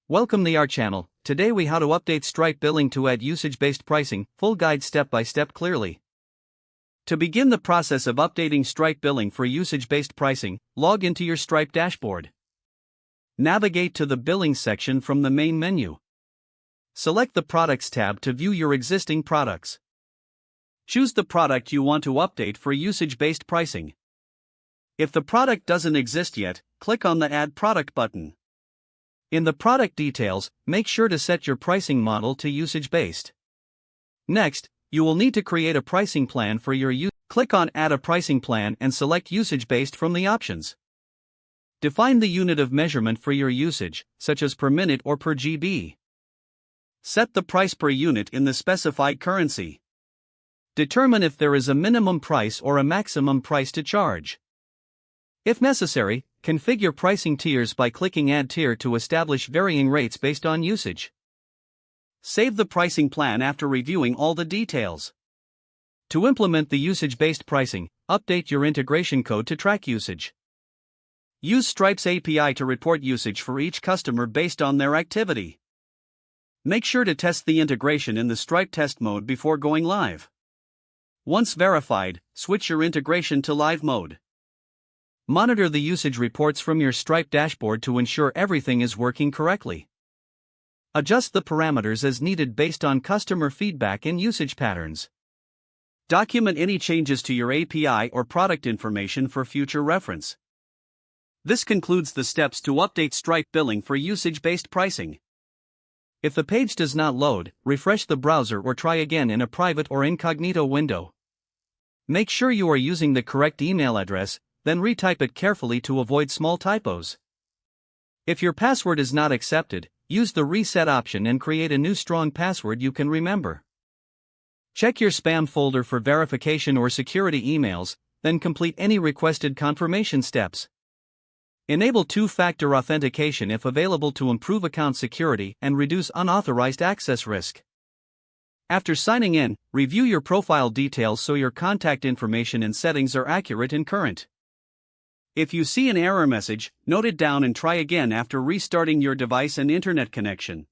Welcome to our channel. Today we how to update Stripe billing to add usage-based pricing, full guide step by step clearly. To begin the process of updating Stripe billing for usage-based pricing, log into your Stripe dashboard. Navigate to the billing section from the main menu. Select the Products tab to view your existing products. Choose the product you want to update for usage-based pricing. If the product doesn't exist yet, click on the Add Product button. In the product details, make sure to set your pricing model to usage-based. Next, you will need to create a pricing plan for your use. Click on Add a Pricing Plan and select Usage-Based from the options. Define the unit of measurement for your usage, such as per minute or per GB. Set the price per unit in the specified currency. Determine if there is a minimum price or a maximum price to charge. If necessary, configure pricing tiers by clicking Add Tier to establish varying rates based on usage. Save the pricing plan after reviewing all the details. To implement the usage-based pricing, update your integration code to track usage. Use Stripe's API to report usage for each customer based on their activity. Make sure to test the integration in the Stripe test mode before going live. Once verified, switch your integration to live mode. Monitor the usage reports from your Stripe dashboard to ensure everything is working correctly. Adjust the parameters as needed based on customer feedback and usage patterns. Document any changes to your API or product information for future reference. This concludes the steps to update Stripe billing for usage-based pricing. If the page does not load, refresh the browser or try again in a private or incognito window. Make sure you are using the correct email address, then retype it carefully to avoid small typos. If your password is not accepted, use the reset option and create a new strong password you can remember. Check your spam folder for verification or security emails, then complete any requested confirmation steps. Enable two-factor authentication if available to improve account security and reduce unauthorized access risk. After signing in, review your profile details so your contact information and settings are accurate and current. If you see an error message, note it down and try again after restarting your device and internet connection.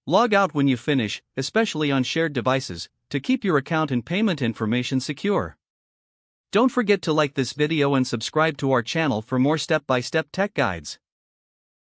Log out when you finish, especially on shared devices, to keep your account and payment information secure. Don't forget to like this video and subscribe to our channel for more step-by-step tech guides.